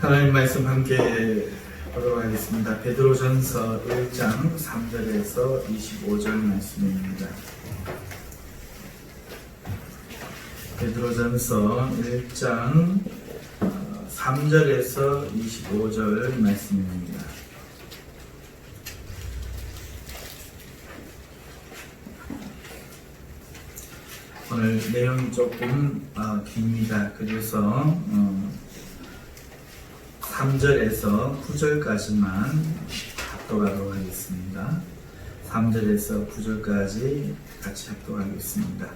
하나님 말씀 함께 보도록 하겠습니다. 베드로전서 1장 3절에서 25절 말씀입니다. 베드로전서 1장 3절에서 25절 말씀입니다. 오늘 내용이 조금 깁니다. 그래서 3절에서 9절까지만 합독하도록 하겠습니다. 3절에서 9절까지 같이 합독하겠습니다.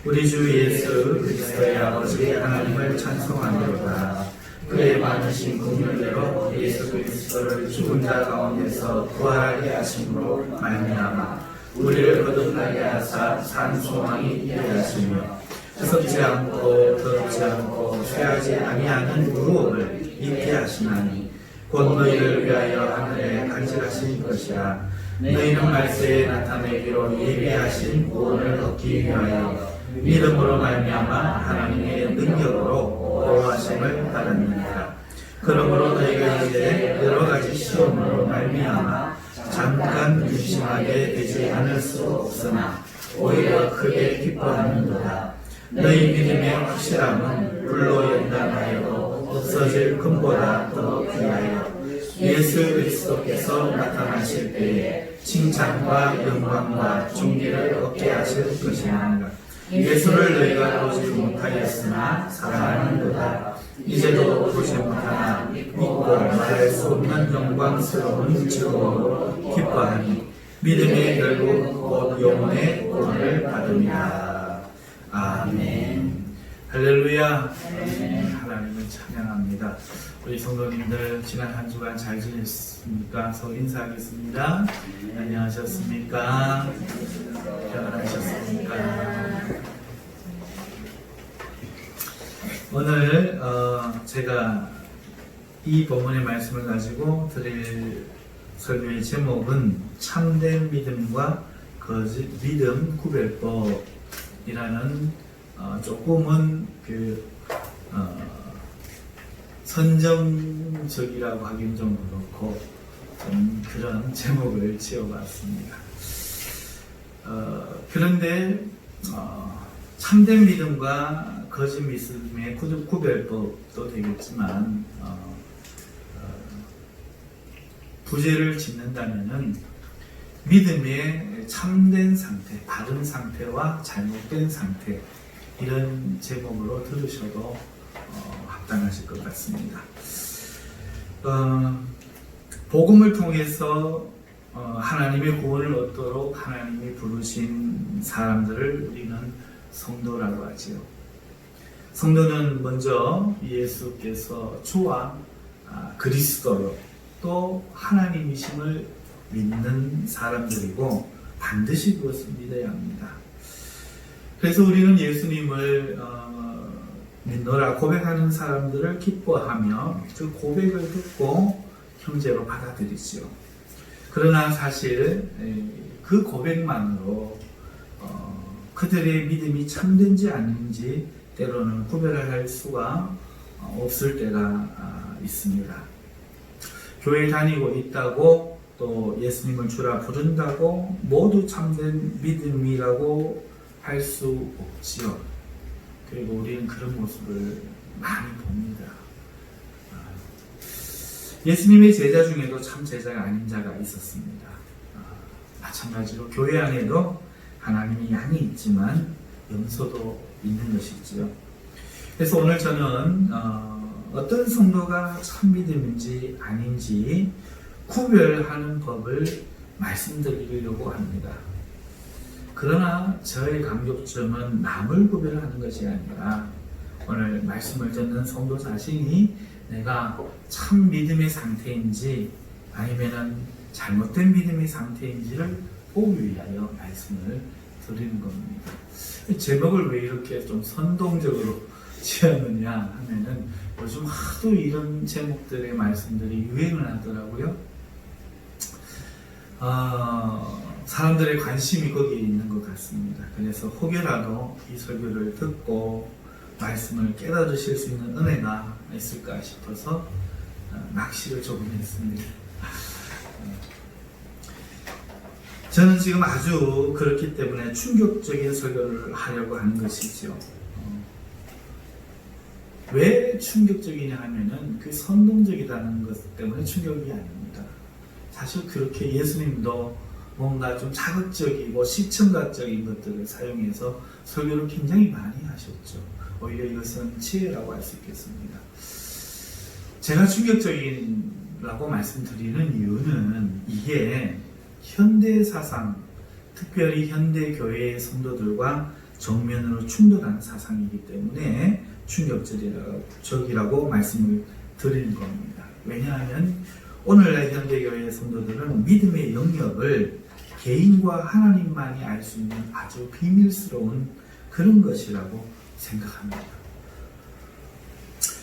우리 주 예수 그리스도의 아버지 하나님을 찬송하노라. 그의 많으신 긍휼대로 예수 그리스도를 죽은 자 가운데서 부활하게 하심으로 말미암아 우리를 거듭나게 하사 산 소망이 있게 하시며 썩지 않고 더럽지 않고 쇠하지 아니하는 무업을 있게 하시나니 곧 너희를 위하여 하늘에 간직하신 것이라. 너희는 말세에 나타내기로 예비하신 구원을 얻기 위하여 믿음으로 말미암아 하나님의 능력으로 보호하심을 받았느니라. 그러므로 너희가 이제 여러 가지 시험으로 말미암아 잠깐 유심하게 되지 않을 수 없으나 오히려 크게 기뻐하는도다. 너희 믿음의 확실함은 불로 연단하여도 없어질 금보다 더 귀하여 예수 그리스도께서 나타나실 때에 칭찬과 영광과 존귀를 얻게 하실 것이니라. 예수를 너희가 보지 못하였으나 사랑하는도다. 이제도 보지 못하나 믿고 말할 수 없는 영광스러운 즐거움으로 기뻐하니 믿음의 결국 곧 영혼의 구원을 받으리라. 아멘. 할렐루야. 하나님을 찬양합니다. 우리 성도님들 지난 한 주간 잘 지냈습니까? 서로 인사하겠습니다. 안녕하셨습니까? 편안하셨습니까? 오늘 제가 이 본문의 말씀을 가지고 드릴 설교의 제목은 참된 믿음과 거짓 믿음 구별법이라는 조금은 선정적이라고 하긴 좀 그렇고 좀 그런 제목을 지어봤습니다. 그런데 참된 믿음과 거짓 믿음의 구별법도 되겠지만 부제를 짓는다면은 믿음의 참된 상태, 바른 상태와 잘못된 상태, 이런 제목으로 들으셔도 합당하실 것 같습니다. 복음을 통해서 하나님의 구원을 얻도록 하나님이 부르신 사람들을 우리는 성도라고 하지요. 성도는 먼저 예수께서 주와 그리스도로 또 하나님이심을 믿는 사람들이고 반드시 그것을 믿어야 합니다. 그래서 우리는 예수님을 믿노라 고백하는 사람들을 기뻐하며 그 고백을 듣고 형제로 받아들이지요. 그러나 사실 그 고백만으로 그들의 믿음이 참된지 아닌지 때로는 구별을 할 수가 없을 때가 있습니다. 교회 다니고 있다고 또 예수님을 주라 부른다고 모두 참된 믿음이라고 할 수 없지요. 그리고 우리는 그런 모습을 많이 봅니다. 예수님의 제자 중에도 참 제자가 아닌 자가 있었습니다. 마찬가지로 교회 안에도 하나님의 양이 있지만 염소도 있는 것이지요. 그래서 오늘 저는 어떤 성도가 참 믿음인지 아닌지 구별하는 법을 말씀드리려고 합니다. 그러나 저의 강조점은 남을 구별하는 것이 아니라 오늘 말씀을 듣는 성도 자신이 내가 참 믿음의 상태인지 아니면 잘못된 믿음의 상태인지를 보기 위하여 말씀을 드리는 겁니다. 제목을 왜 이렇게 좀 선동적으로 지었느냐 하면은 요즘 하도 이런 제목들의 말씀들이 유행을 하더라고요. 사람들의 관심이 거기에 있는 것 같습니다. 그래서 혹여라도 이 설교를 듣고 말씀을 깨달으실 수 있는 은혜가 있을까 싶어서 낚시를 조금 했습니다. 저는 지금 아주 그렇기 때문에 충격적인 설교를 하려고 하는 것이죠. 왜 충격적이냐 하면은 그 선동적이라는 것 때문에 충격이 아닙니다. 사실 그렇게 예수님도 뭔가 좀 자극적이고 시청각적인 것들을 사용해서 설교를 굉장히 많이 하셨죠. 오히려 이것은 지혜라고 할 수 있겠습니다. 제가 충격적이라고 말씀드리는 이유는 이게 현대 사상, 특별히 현대 교회의 성도들과 정면으로 충돌하는 사상이기 때문에 충격적이라고 말씀을 드리는 겁니다. 왜냐하면 오늘날 현대 교회의 성도들은 믿음의 영역을 개인과 하나님만이 알 수 있는 아주 비밀스러운 그런 것이라고 생각합니다.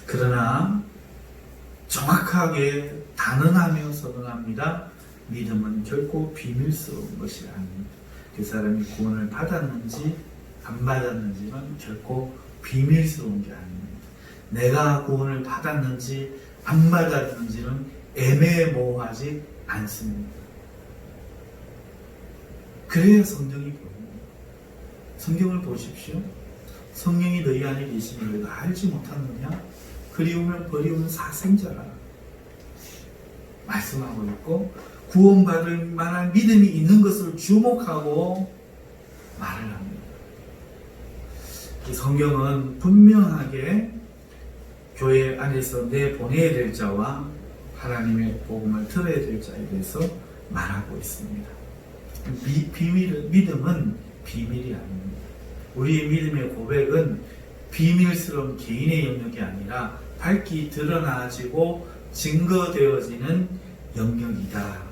그러나 정확하게 단언하며 선언합니다. 믿음은 결코 비밀스러운 것이 아닙니다. 그 사람이 구원을 받았는지 안 받았는지는 결코 비밀스러운 게 아닙니다. 내가 구원을 받았는지 안 받았는지는 애매모호하지 않습니다. 그래야 성경이 보입니다. 성경을 보십시오. 성령이 너희 안에 계심을 내가 알지 못하느냐? 그리우면 버리우는 사생자라 말씀하고 있고, 구원받을 만한 믿음이 있는 것을 주목하고 말을 합니다. 이 성경은 분명하게 교회 안에서 내보내야 될 자와 하나님의 복음을 들어야 될 자에 대해서 말하고 있습니다. 믿음은 비밀이 아닙니다. 우리의 믿음의 고백은 비밀스러운 개인의 영역이 아니라 밝히 드러나지고 증거되어지는 영역이다.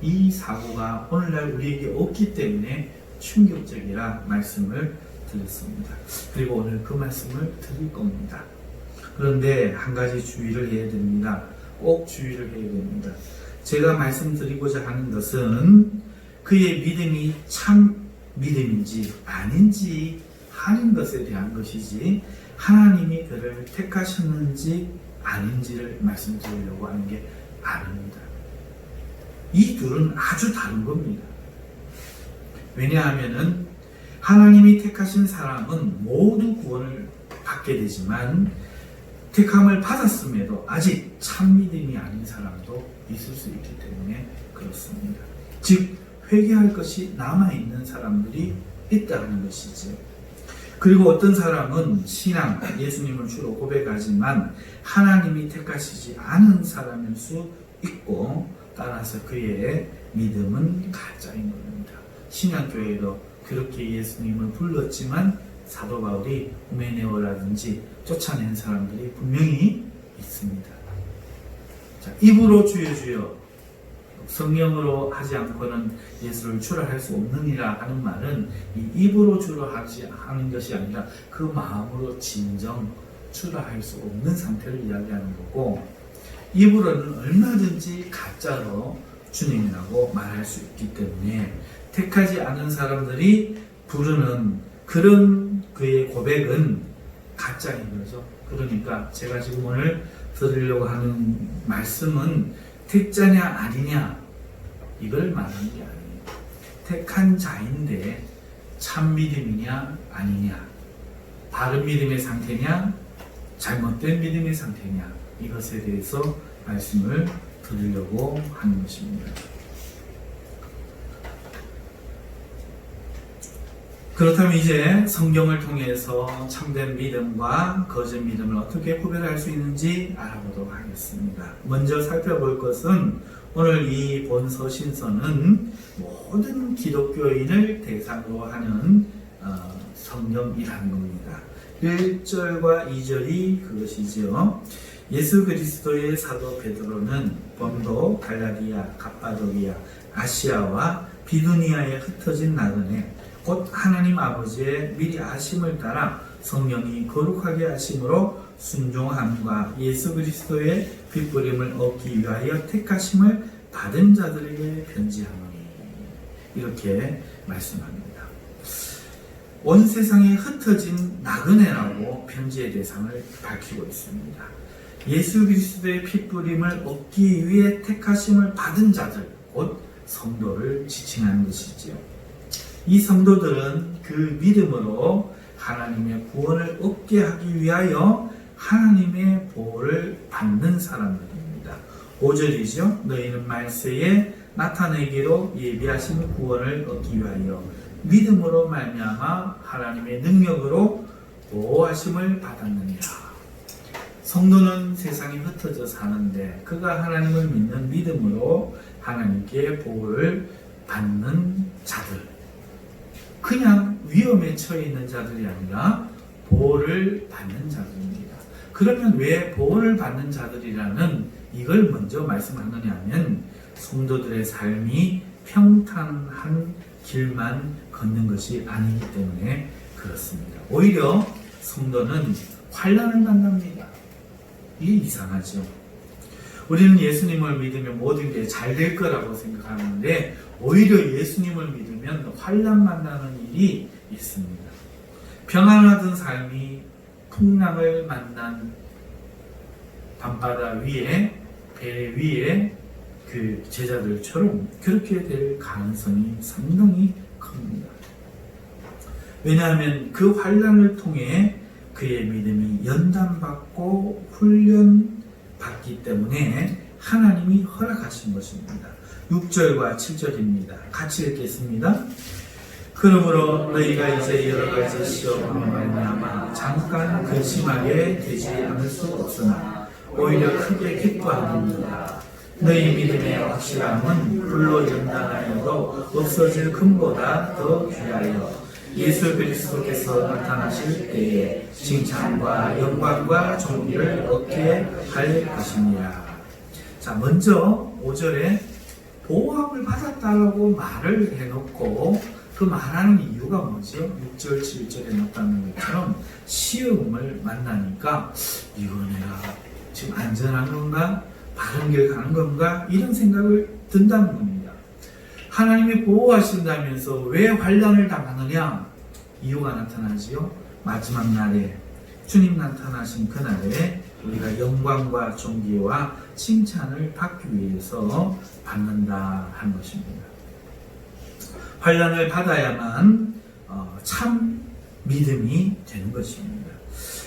이 사고가 오늘날 우리에게 없기 때문에 충격적이라 말씀을 드렸습니다. 그리고 오늘 그 말씀을 드릴 겁니다. 그런데 한 가지 주의를 해야 됩니다. 꼭 주의를 해야 됩니다. 제가 말씀드리고자 하는 것은 그의 믿음이 참 믿음인지 아닌지 하는 것에 대한 것이지, 하나님이 그를 택하셨는지 아닌지를 말씀드리려고 하는 게 아닙니다. 이 둘은 아주 다른 겁니다. 왜냐하면은 하나님이 택하신 사람은 모두 구원을 받게 되지만, 택함을 받았음에도 아직 참 믿음이 아닌 사람도 있을 수 있기 때문에 그렇습니다. 즉 회개할 것이 남아있는 사람들이 있다는 것이죠. 그리고 어떤 사람은 신앙, 예수님을 주로 고백하지만 하나님이 택하시지 않은 사람일 수 있고, 따라서 그의 믿음은 가짜인 겁니다. 신약교회도 그렇게 예수님을 불렀지만 사도 바울이 후메네오라든지 쫓아낸 사람들이 분명히 있습니다. 자, 입으로 주여 주여 성령으로 하지 않고는 예수를 주라 할 수 없느니라 하는 말은 이 입으로 주라 하는 것이 아니라 그 마음으로 진정 주라 할 수 없는 상태를 이야기하는 거고, 입으로는 얼마든지 가짜로 주님이라고 말할 수 있기 때문에 택하지 않은 사람들이 부르는 그런 그의 고백은 가짜인 거죠. 그러니까 제가 지금 오늘 드리려고 하는 말씀은 택자냐 아니냐 이걸 말하는 게 아니에요. 택한 자인데 참 믿음이냐 아니냐, 바른 믿음의 상태냐 잘못된 믿음의 상태냐, 이것에 대해서 말씀을 드리려고 하는 것입니다. 그렇다면 이제 성경을 통해서 참된 믿음과 거짓 믿음을 어떻게 구별할 수 있는지 알아보도록 하겠습니다. 먼저 살펴볼 것은 오늘 이 본 서신서는 모든 기독교인을 대상으로 하는 성경이라는 겁니다. 1절과 2절이 그것이죠. 예수 그리스도의 사도 베드로는 본도, 갈라디아, 갑바도기아, 아시아와 비두니아에 흩어진 나그네 곧 하나님 아버지의 미리 아심을 따라 성령이 거룩하게 하심으로 순종함과 예수 그리스도의 빛부림을 얻기 위하여 택하심을 받은 자들에게 편지하노니, 이렇게 말씀합니다. 온 세상에 흩어진 나그네라고 편지의 대상을 밝히고 있습니다. 예수 그리스도의 핏부림을 얻기 위해 택하심을 받은 자들, 곧 성도를 지칭하는 것이지요. 이 성도들은 그 믿음으로 하나님의 구원을 얻게 하기 위하여 하나님의 보호를 받는 사람들입니다. 5절이죠. 너희는 말세에 나타내기로 예비하신 구원을 얻기 위하여 믿음으로 말미암아 하나님의 능력으로 보호하심을 받았느니라. 성도는 세상에 흩어져 사는데 그가 하나님을 믿는 믿음으로 하나님께 보호를 받는 자들, 그냥 위험에 처해 있는 자들이 아니라 보호를 받는 자들입니다. 그러면 왜 보호를 받는 자들이라는 이걸 먼저 말씀하느냐 하면 성도들의 삶이 평탄한 길만 걷는 것이 아니기 때문에 그렇습니다. 오히려 성도는 환난을 만납니다. 이게 이상하죠. 우리는 예수님을 믿으면 모든 게 잘 될 거라고 생각하는데 오히려 예수님을 믿으면 환난 만나는 일이 있습니다. 평안하던 삶이 풍랑을 만난 밤바다 위에, 배 위에 그 제자들처럼 그렇게 될 가능성이 상당히 큽니다. 왜냐하면 그 환난을 통해 그의 믿음이 연단받고 훈련받기 때문에 하나님이 허락하신 것입니다. 6절과 7절입니다. 같이 읽겠습니다. 그러므로 너희가 이제 여러 가지 시험으로 말미암아 잠깐 근심하게 되지 않을 수 없으나 오히려 크게 기뻐하느니라. 너희 믿음의 확실함은 불로 연단하여도 없어질 금보다 더 귀하여 예수 그리스도께서 나타나실 때에 칭찬과 영광과 존귀를 얻게 할 것입니다. 자, 먼저 5절에 보호함을 받았다라고 말을 해놓고 그 말하는 이유가 뭐죠? 6절, 7절에 나타난 것처럼 시험을 만나니까 이거 내가 지금 안전한 건가? 바른 길 가는 건가? 이런 생각을 든다는 겁니다. 하나님이 보호하신다면서 왜 환난을 당하느냐? 이유가 나타나지요. 마지막 날에 주님 나타나신 그날에 우리가 영광과 존귀와 칭찬을 받기 위해서 받는다 하는 것입니다. 환난을 받아야만 참 믿음이 되는 것입니다.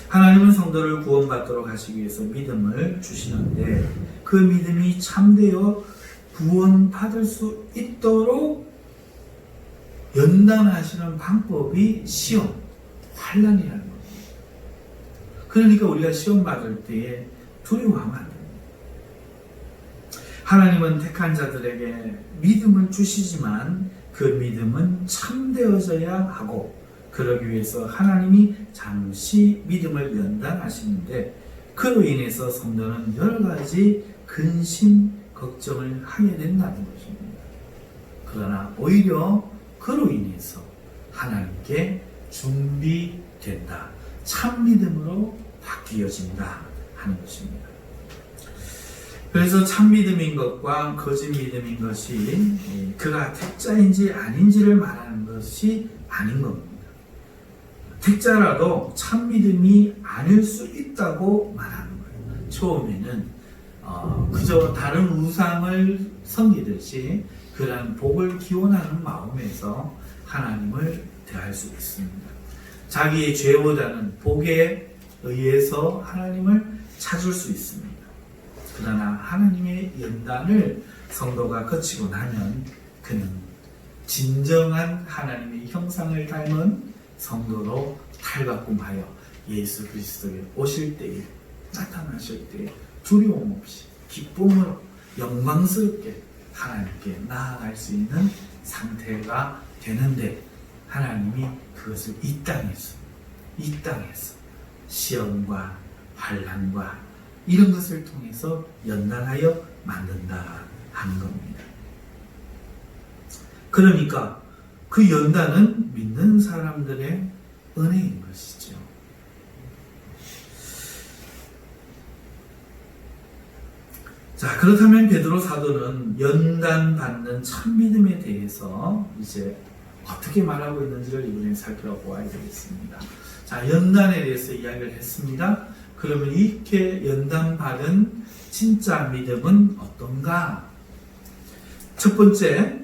하나님은 성도를 구원받도록 하시기 위해서 믿음을 주시는데 그 믿음이 참되어 구원받을 수 있도록 연단하시는 방법이 시험, 환난이라는 겁니다. 그러니까 우리가 시험 받을 때에 두려워하면 안 됩니다. 하나님은 택한 자들에게 믿음을 주시지만 그 믿음은 참되어져야 하고 그러기 위해서 하나님이 잠시 믿음을 연단하시는데 그로 인해서 성도는 여러 가지 근심, 걱정을 하게 된다는 것입니다. 그러나 오히려 그로 인해서 하나님께 준비된다. 참 믿음으로 바뀌어진다 하는 것입니다. 그래서 참 믿음인 것과 거짓 믿음인 것이 그가 택자인지 아닌지를 말하는 것이 아닌 겁니다. 택자라도 참 믿음이 아닐 수 있다고 말하는 거예요. 처음에는 그저 다른 우상을 섬기듯이 그런 복을 기원하는 마음에서 하나님을 대할 수 있습니다. 자기의 죄보다는 복에 의해서 하나님을 찾을 수 있습니다. 그러나 하나님의 연단을 성도가 거치고 나면 그는 진정한 하나님의 형상을 닮은 성도로 탈바꿈하여 예수 그리스도에 오실 때에 나타나실 때에 두려움 없이 기쁨으로 영광스럽게 하나님께 나아갈 수 있는 상태가 되는데 하나님이 그것을 이 땅에서 시험과 환난과 이런 것을 통해서 연단하여 만든다 하는 겁니다. 그러니까 그 연단은 믿는 사람들의 은혜인 것이죠. 자, 그렇다면 베드로 사도는 연단받는 참믿음에 대해서 이제 어떻게 말하고 있는지를 이번에 살펴보아야 되겠습니다. 자, 연단에 대해서 이야기를 했습니다. 그러면 이렇게 연단받은 진짜 믿음은 어떤가? 첫 번째,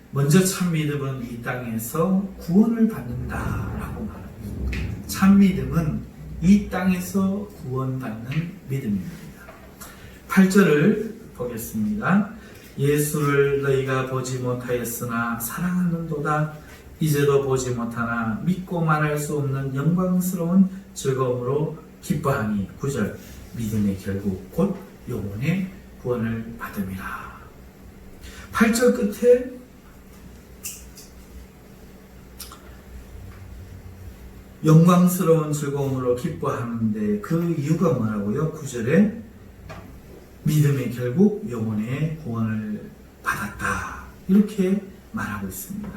먼저 참 믿음은 이 땅에서 구원을 받는다라고 말하고 있습니다. 참 믿음은 이 땅에서 구원받는 믿음입니다. 8절을 보겠습니다. 예수를 너희가 보지 못하였으나 사랑하는도다. 이제도 보지 못하나 믿고 말할 수 없는 영광스러운 즐거움으로 기뻐하니. 9절, 믿음의 결국 곧 영혼의 구원을 받음이라. 8절 끝에 영광스러운 즐거움으로 기뻐하는데 그 이유가 뭐라고요? 9절에 믿음의 결국 영혼의 구원을 받았다, 이렇게 말하고 있습니다.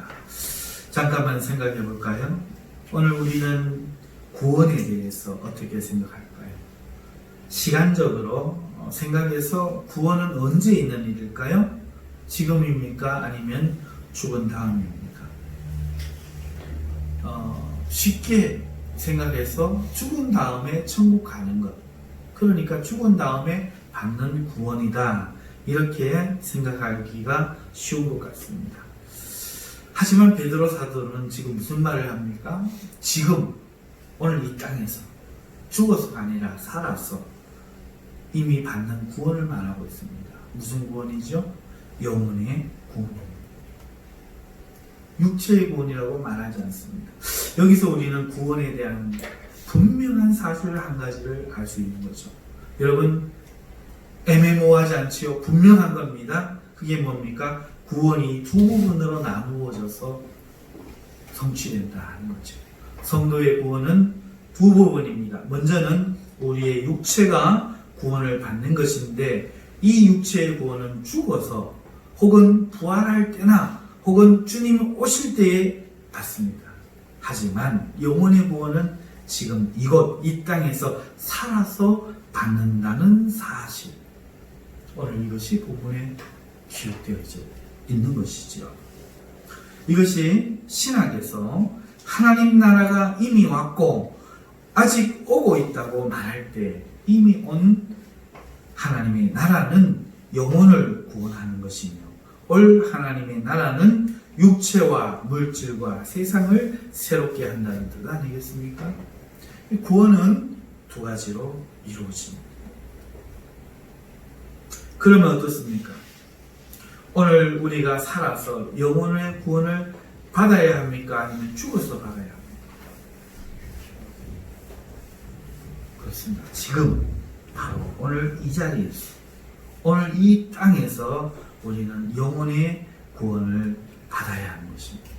잠깐만 생각해 볼까요? 오늘 우리는 구원에 대해서 어떻게 생각할까요? 시간적으로 생각해서 구원은 언제 있는 일일까요? 지금입니까? 아니면 죽은 다음입니까? 쉽게 생각해서 죽은 다음에 천국 가는 것, 그러니까 죽은 다음에 받는 구원이다, 이렇게 생각하기가 쉬운 것 같습니다. 하지만 베드로 사도는 지금 무슨 말을 합니까? 지금 오늘 이 땅에서 죽어서가 아니라 살아서 이미 받는 구원을 말하고 있습니다. 무슨 구원이죠? 영혼의 구원. 육체의 구원이라고 말하지 않습니다. 여기서 우리는 구원에 대한 분명한 사실 한 가지를 알 수 있는 거죠. 여러분, 애매모호하지 않지요? 분명한 겁니다. 그게 뭡니까? 구원이 두 부분으로 나누어져서 성취된다 하는 거죠. 성도의 구원은 두 부분입니다. 먼저는 우리의 육체가 구원을 받는 것인데, 이 육체의 구원은 죽어서 혹은 부활할 때나 혹은 주님 오실 때에 받습니다. 하지만 영혼의 구원은 지금 이곳 이 땅에서 살아서 받는다는 사실, 오늘 이것이 본문에 기록되어 있는 것이죠. 이것이 신학에서 하나님 나라가 이미 왔고 아직 오고 있다고 말할 때, 이미 온 하나님의 나라는 영혼을 구원하는 것이며, 올 하나님의 나라는 육체와 물질과 세상을 새롭게 한다는 뜻 아니겠습니까? 구원은 두 가지로 이루어집니다. 그러면 어떻습니까? 오늘 우리가 살아서 영혼의 구원을 받아야 합니까? 아니면 죽어서 받아야 합니까? 그렇습니다. 지금 바로 오늘 이 자리에서, 오늘 이 땅에서 우리는 영혼의 구원을 받아야 하는 것입니다.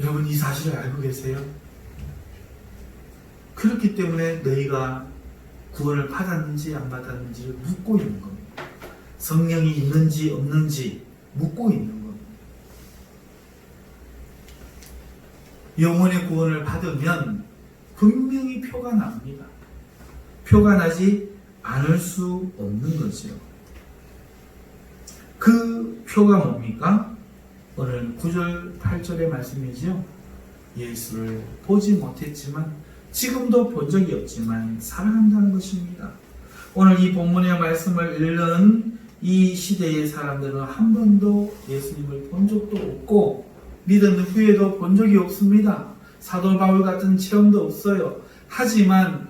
여러분, 이 사실을 알고 계세요? 그렇기 때문에 너희가 구원을 받았는지 안 받았는지를 묻고 있는 겁니다. 성령이 있는지 없는지 묻고 있는 겁니다. 영혼의 구원을 받으면 분명히 표가 납니다. 표가 나지 않을 수 없는 거죠. 그 표가 뭡니까? 오늘 9절 8절의 말씀이죠. 예수를 보지 못했지만, 지금도 본 적이 없지만 사랑한다는 것입니다. 오늘 이 본문의 말씀을 읽는 이 시대의 사람들은 한 번도 예수님을 본 적도 없고 믿은 후에도 본 적이 없습니다. 사도 바울 같은 체험도 없어요. 하지만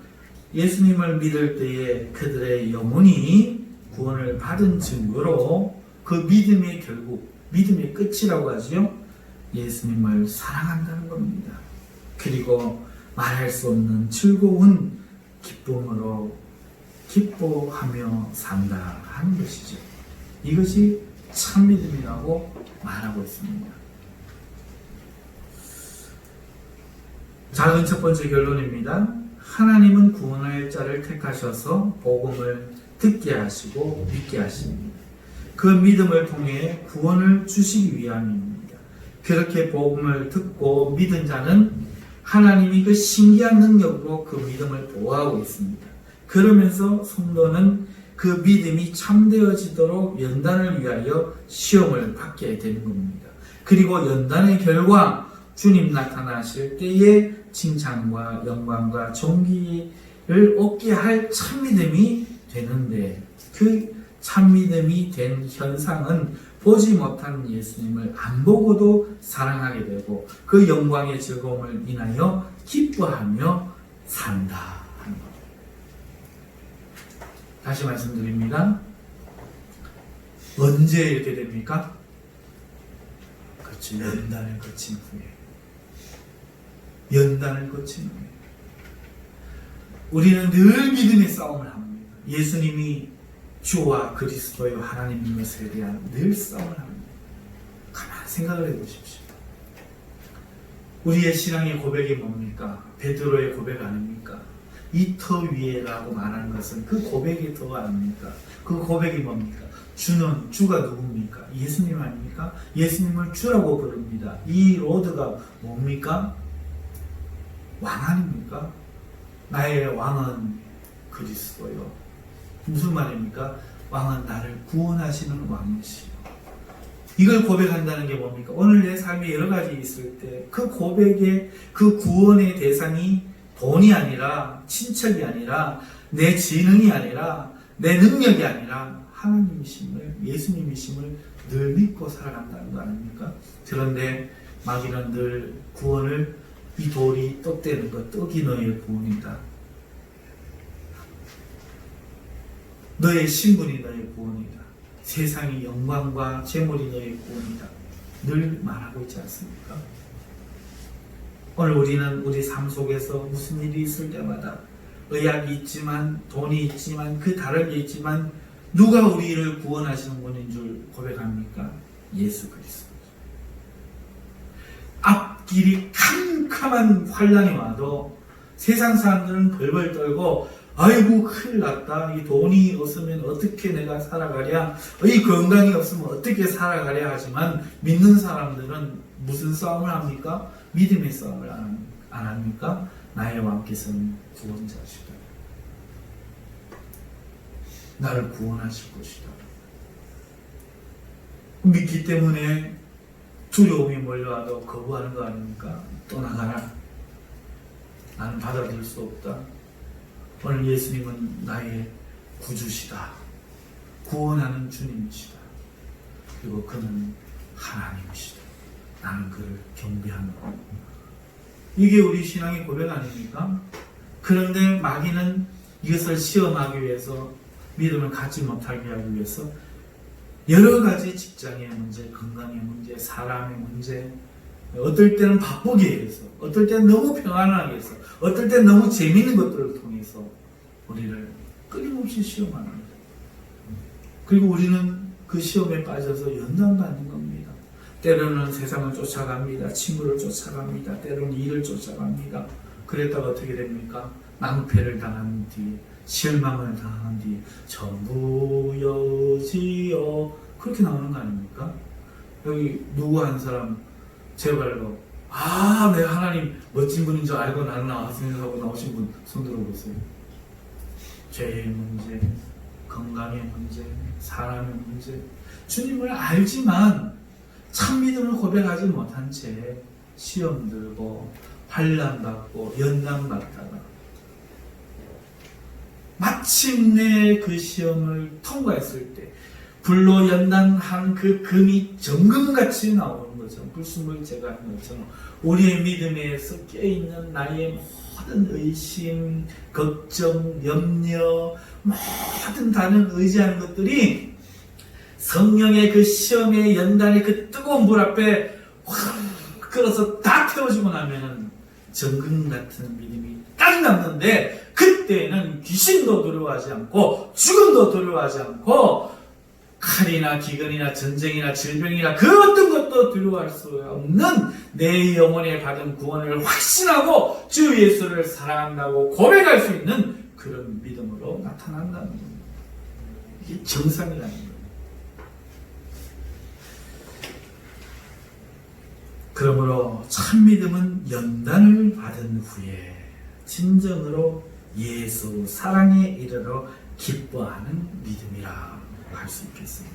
예수님을 믿을 때에 그들의 영혼이 구원을 받은 증거로, 그 믿음의 결국, 믿음의 끝이라고 하죠. 예수님을 사랑한다는 겁니다. 그리고 말할 수 없는 즐거운 기쁨으로 기뻐하며 산다 하는 것이죠. 이것이 참 믿음이라고 말하고 있습니다. 작은 첫 번째 결론입니다. 하나님은 구원할 자를 택하셔서 복음을 듣게 하시고 믿게 하십니다. 그 믿음을 통해 구원을 주시기 위함입니다. 그렇게 복음을 듣고 믿은 자는 하나님이 그 신기한 능력으로 그 믿음을 보호하고 있습니다. 그러면서 성도는 그 믿음이 참되어지도록 연단을 위하여 시험을 받게 되는 겁니다. 그리고 연단의 결과 주님 나타나실 때에 칭찬과 영광과 존귀를 얻게 할 참믿음이 되는데, 그 참믿음이 된 현상은 보지 못한 예수님을 안 보고도 사랑하게 되고 그 영광의 즐거움을 인하여 기뻐하며 산다 하는 겁니다. 다시 말씀드립니다. 언제 이렇게 됩니까? 그렇죠. 연단을 거친 후에. 연단을 거친 후에. 우리는 늘 믿음의 싸움을 합니다. 예수님이 주와 그리스도요 하나님인 것에 대한 늘 싸움을 합니다. 가만히 생각을 해보십시오. 우리의 신앙의 고백이 뭡니까? 베드로의 고백 아닙니까? 이 터 위에라고 말하는 것은 그 고백의 터 아닙니까? 그 고백이 뭡니까? 주가 누굽니까? 예수님 아닙니까? 예수님을 주라고 부릅니다. 이 로드가 뭡니까? 왕 아닙니까? 나의 왕은 그리스도요. 무슨 말입니까? 왕은 나를 구원하시는 왕이시요. 이걸 고백한다는 게 뭡니까? 오늘 내 삶에 여러 가지 있을 때 그 고백의 그 구원의 대상이 돈이 아니라 친척이 아니라 내 지능이 아니라 내 능력이 아니라 하나님이심을, 예수님이심을 늘 믿고 살아간다는 거 아닙니까? 그런데 마귀는 늘 구원을, 이 돌이 떡대는 것, 떡이 너의 구원이다. 너의 신분이 너의 구원이다. 세상의 영광과 재물이 너의 구원이다. 늘 말하고 있지 않습니까? 오늘 우리는 우리 삶 속에서 무슨 일이 있을 때마다 의학이 있지만, 돈이 있지만, 그 다른 게 있지만 누가 우리를 구원하시는 분인 줄 고백합니까? 예수 그리스도. 앞길이 캄캄한 환란이 와도 세상 사람들은 벌벌 떨고 아이고 큰일 났다. 이 돈이 없으면 어떻게 내가 살아가랴. 이 건강이 없으면 어떻게 살아가랴 하지만 믿는 사람들은 무슨 싸움을 합니까? 믿음의 싸움을 안 합니까? 나의 왕께서는 구원자시다. 나를 구원하실 것이다. 믿기 때문에 두려움이 몰려와도 거부하는 거 아닙니까? 떠나가라. 나는 받아들일 수 없다. 오늘 예수님은 나의 구주시다. 구원하는 주님이시다. 그리고 그는 하나님이시다. 나는 그를 경배하는 것. 이게 우리 신앙의 고백 아닙니까? 그런데 마귀는 이것을 시험하기 위해서, 믿음을 갖지 못하게 하기 위해서 여러 가지 직장의 문제, 건강의 문제, 사람의 문제, 어떨 때는 바쁘게 해서, 어떨 때는 너무 평안하게 해서, 어떨 때는 너무 재미있는 것들을 통해서 우리를 끊임없이 시험합니다. 그리고 우리는 그 시험에 빠져서 연단받는 겁니다. 때로는 세상을 쫓아갑니다. 친구를 쫓아갑니다. 때로는 일을 쫓아갑니다. 그랬다가 어떻게 됩니까? 낭패를 당한 뒤에, 실망을 당한 뒤에 전부 여지요, 그렇게 나오는 거 아닙니까? 여기 누구 한 사람 제발로 내 하나님 멋진 분인 줄 알고 나는 나왔으면서 하고 나오신 분 손 들어보세요. 죄의 문제, 건강의 문제, 사람의 문제, 주님을 알지만 참믿음을 고백하지 못한 채 시험 들고 환난받고 연단받다가 마침내 그 시험을 통과했을 때 불로 연단한 그 금이 정금같이 나오는 것처럼, 불순물제가 하는 것처럼 우리의 믿음에 섞여있는 나의 모든 의심, 걱정, 염려, 모든 다른 의지하는 것들이 성령의 그 시험의 연단의 그 뜨거운 불 앞에 확 끌어서 다 태워지고 나면은 정금 같은 믿음이 딱 남는데, 그때는 귀신도 두려워하지 않고 죽음도 두려워하지 않고 칼이나 기근이나 전쟁이나 질병이나 그 어떤 것도 두려워할 수 없는 내 영혼에 받은 구원을 확신하고 주 예수를 사랑한다고 고백할 수 있는 그런 믿음으로 나타난다는 겁니다. 이게 정상이라는 거예요. 그러므로 참 믿음은 연단을 받은 후에 진정으로 예수 사랑에 이르러 기뻐하는 믿음이라 할 수 있겠습니다.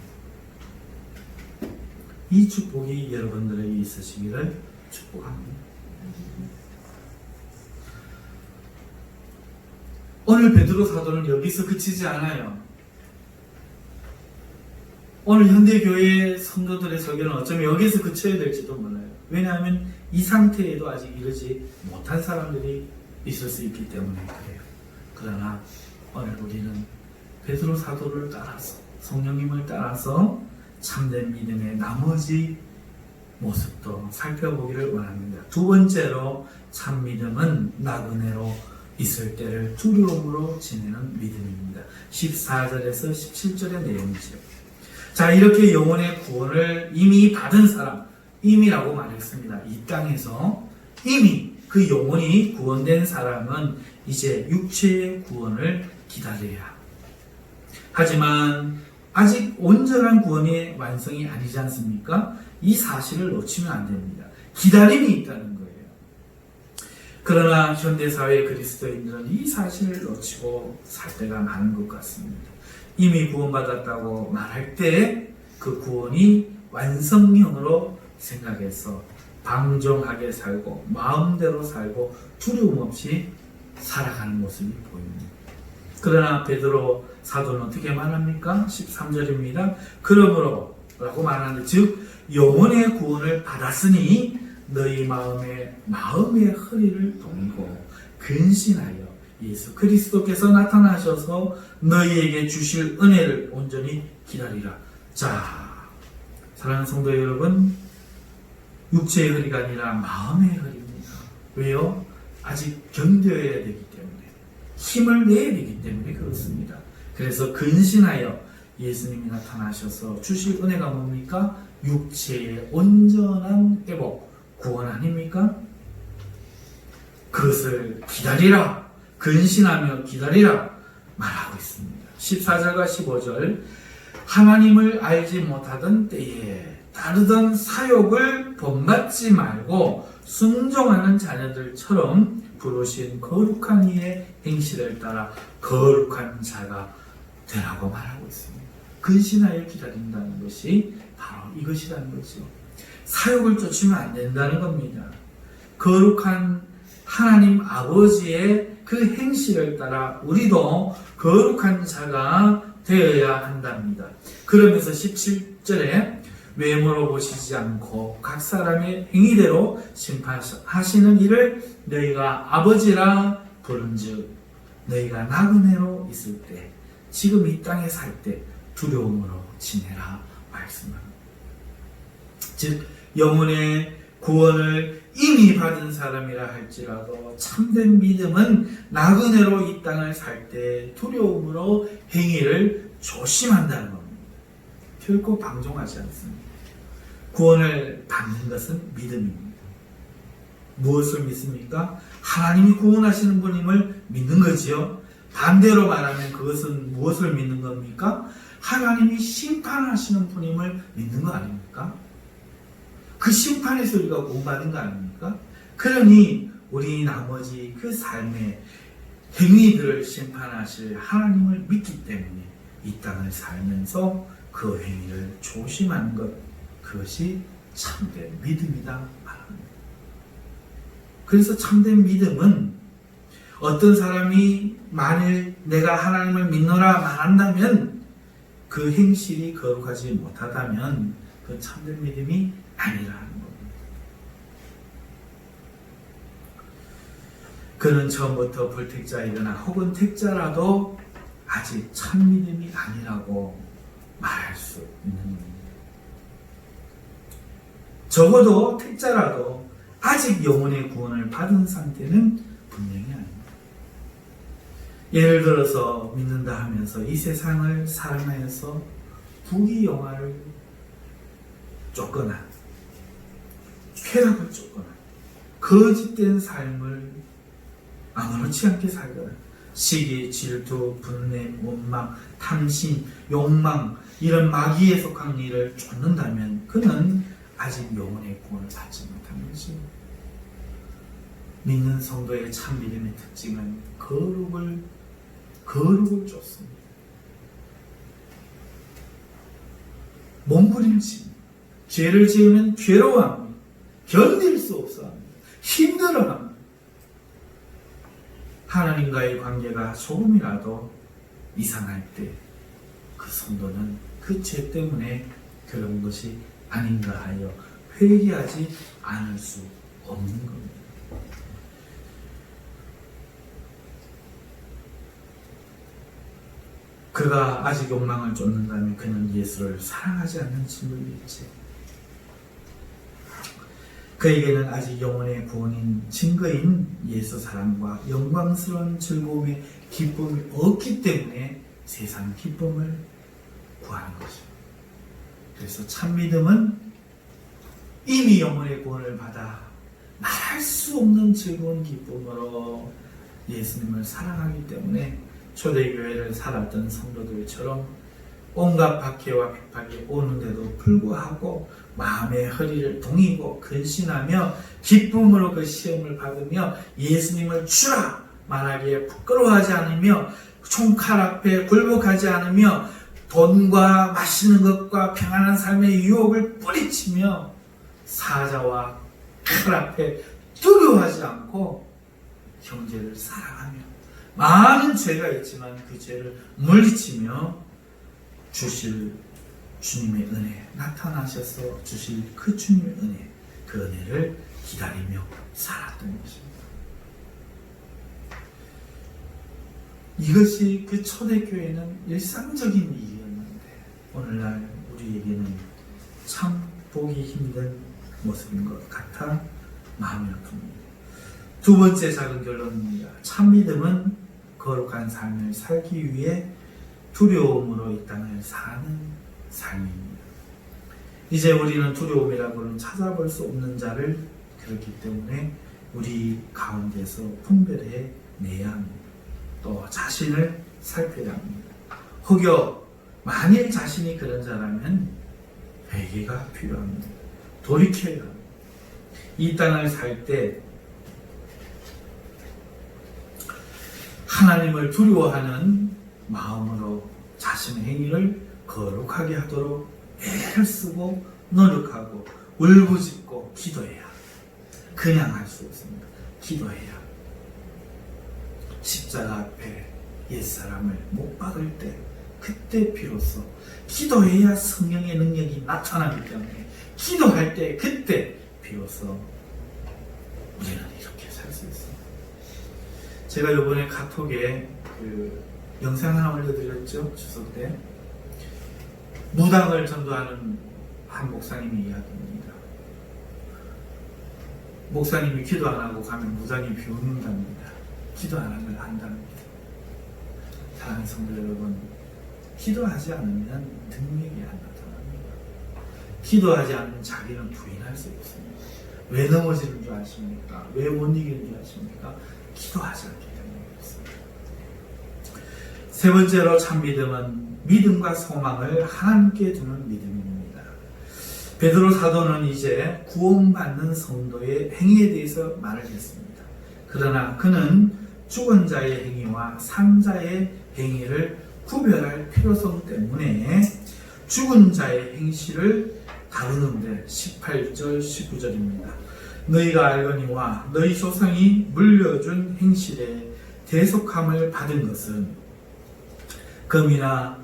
이 축복이 여러분들에게 있으시기를 축복합니다. 오늘 베드로 사도는 여기서 그치지 않아요. 오늘 현대교회 성도들의 설교는 어쩌면 여기서 그쳐야 될지도 몰라요. 왜냐하면 이 상태에도 아직 이르지 못한 사람들이 있을 수 있기 때문에 그래요. 그러나 오늘 우리는 베드로 사도를 따라서, 성령님을 따라서 참된 믿음의 나머지 모습도 살펴보기를 원합니다. 두 번째로 참 믿음은 나그네로 있을 때를 두려움으로 지내는 믿음입니다. 14절에서 17절의 내용이죠. 자, 이렇게 영혼의 구원을 이미 받은 사람, 이미라고 말했습니다. 이 땅에서 이미 그 영혼이 구원된 사람은 이제 육체의 구원을 기다려야. 하지만 아직 온전한 구원의 완성이 아니지 않습니까? 이 사실을 놓치면 안 됩니다. 기다림이 있다는 거예요. 그러나 현대사회 그리스도인들은 이 사실을 놓치고 살 때가 많은 것 같습니다. 이미 구원받았다고 말할 때 그 구원이 완성형으로 생각해서 방종하게 살고 마음대로 살고 두려움 없이 살아가는 모습이 보입니다. 그러나 베드로 사도는 어떻게 말합니까? 13절입니다. 그러므로 라고 말하는데, 즉 영혼의 구원을 받았으니 너희 마음의 허리를 동이고 근신하여 예수 그리스도께서 나타나셔서 너희에게 주실 은혜를 온전히 기다리라. 자, 사랑하는 성도 여러분, 육체의 허리가 아니라 마음의 허리입니다. 왜요? 아직 견뎌야 되기 때문에, 힘을 내야 되기 때문에 그렇습니다. 그래서 근신하여 예수님이 나타나셔서 주실 은혜가 뭡니까? 육체의 온전한 회복, 구원 아닙니까? 그것을 기다리라, 근신하며 기다리라 말하고 있습니다. 14절과 15절, 하나님을 알지 못하던 때에 따르던 사욕을 본받지 말고 순종하는 자녀들처럼 부르신 거룩한 이의 행실을 따라 거룩한 자가 되라고 말하고 있습니다. 근신하여 기다린다는 것이 바로 이것이라는 거죠. 사욕을 쫓으면 안 된다는 겁니다. 거룩한 하나님 아버지의 그 행실을 따라 우리도 거룩한 자가 되어야 한답니다. 그러면서 17절에 외모로 보시지 않고 각 사람의 행위대로 심판하시는 이를 너희가 아버지라 부른즉 너희가 나그네로 있을 때, 지금 이 땅에 살 때 두려움으로 지내라 말씀합니다. 즉 영혼의 구원을 이미 받은 사람이라 할지라도 참된 믿음은 나그네로 이 땅을 살 때 두려움으로 행위를 조심한다는 겁니다. 결코 방종하지 않습니다. 구원을 받는 것은 믿음입니다. 무엇을 믿습니까? 하나님이 구원하시는 분임을 믿는 거지요. 반대로 말하면 그것은 무엇을 믿는 겁니까? 하나님이 심판하시는 분임을 믿는 거 아닙니까? 그 심판에서 우리가 구원받은 거 아닙니까? 그러니 우리 나머지 그 삶의 행위들을 심판하실 하나님을 믿기 때문에 이 땅을 살면서 그 행위를 조심하는 것, 그것이 참된 믿음이다 말합니다. 그래서 참된 믿음은 어떤 사람이 만일 내가 하나님을 믿노라 말한다면 그 행실이 거룩하지 못하다면 그 참된 믿음이 아니라는 겁니다. 그는 처음부터 불택자이거나 혹은 택자라도 아직 참믿음이 아니라고 말할 수 있는 겁니다. 적어도 택자라도 아직 영혼의 구원을 받은 상태는 분명히 아닙니다. 예를 들어서 믿는다 하면서 이 세상을 사랑하여서 부귀영화를 쫓거나 쾌락을 쫓거나 거짓된 삶을 아무렇지 않게 살거나 시기, 질투, 분내, 원망, 탐심, 욕망 이런 마귀에 속한 일을 쫓는다면 그는 아직 영혼의 구원을 받지 못한 것이죠. 믿는 성도의 참 믿음의 특징은 거룩을 쫓습니다. 몸부림치, 죄를 지으면 괴로워합니다. 견딜 수 없어합니다. 힘들어합니다. 하나님과의 관계가 조금이라도 이상할 때 그 성도는 그 죄 때문에 그런 것이 아닌가 하여 회개하지 않을 수 없는 겁니다. 그가 아직 욕망을 쫓는다면 그는 예수를 사랑하지 않는 증거일지, 그에게는 아직 영혼의 구원인 증거인 예수 사랑과 영광스러운 즐거움의 기쁨이 없기 때문에 세상 기쁨을 구하는 것입니다. 그래서 참믿음은 이미 영혼의 구원을 받아 말할 수 없는 즐거운 기쁨으로 예수님을 사랑하기 때문에 초대교회를 살았던 성도들처럼 온갖 박해와 핍박이 오는데도 불구하고 마음의 허리를 동이고 근신하며 기쁨으로 그 시험을 받으며 예수님을 주라 말하기에 부끄러워하지 않으며 총칼 앞에 굴복하지 않으며 돈과 맛있는 것과 평안한 삶의 유혹을 뿌리치며 사자와 칼 앞에 두려워하지 않고 형제를 사랑하며 많은 죄가 있지만 그 죄를 물리치며 주실 주님의 은혜, 나타나셔서 주실 그 주님의 은혜, 그 은혜를 기다리며 살았던 것입니다. 이것이 그 초대교회는 일상적인 일이었는데 오늘날 우리에게는 참 보기 힘든 모습인 것 같아 마음이 아픕니다. 두 번째 작은 결론입니다. 참믿음은 거룩한 삶을 살기 위해 두려움으로 이 땅을 사는 삶입니다. 이제 우리는 두려움이라고는 찾아볼 수 없는 자를 그렇기 때문에 우리 가운데서 분별해 내야 합니다. 또 자신을 살펴야 합니다. 혹여 만일 자신이 그런 자라면 회개가 필요합니다. 돌이켜야 합니다. 이 땅을 살 때 하나님을 두려워하는 마음으로 자신의 행위를 거룩하게 하도록 애를 쓰고 노력하고 울부짖고 기도해야 합니다. 그냥 할 수 없습니다. 기도해야. 십자가 앞에 옛사람을 못 박을 때 그때 비로소 기도해야 성령의 능력이 나타나기 때문에 기도할 때 그때 비로소 우리는 이렇게 살 수 있습니다. 제가 이번에 카톡에 영상 하나 올려드렸죠. 추석 때 무당을 전도하는 한 목사님의 이야기입니다. 목사님이 기도 안 하고 가면 무당이 비웃는답니다. 기도 안 하면 안답니다. 사랑하는 성도 여러분, 기도하지 않으면 능력이 안 나타납니다. 기도하지 않는 자기는 부인할 수 없습니다. 왜 넘어지는 줄 아십니까? 왜 못 이기는 줄 아십니까? 기도하지 않기 때문에 그렇습니다. 세 번째로 참믿음은 믿음과 소망을 하나님께 두는 믿음입니다. 베드로 사도는 이제 구원받는 성도의 행위에 대해서 말을 했습니다. 그러나 그는 죽은 자의 행위와 산자의 행위를 구별할 필요성 때문에 죽은 자의 행실을 다루는데 18절 19절입니다. 너희가 알거니와 너희 조상이 물려준 행실에 대속함을 받은 것은 금이나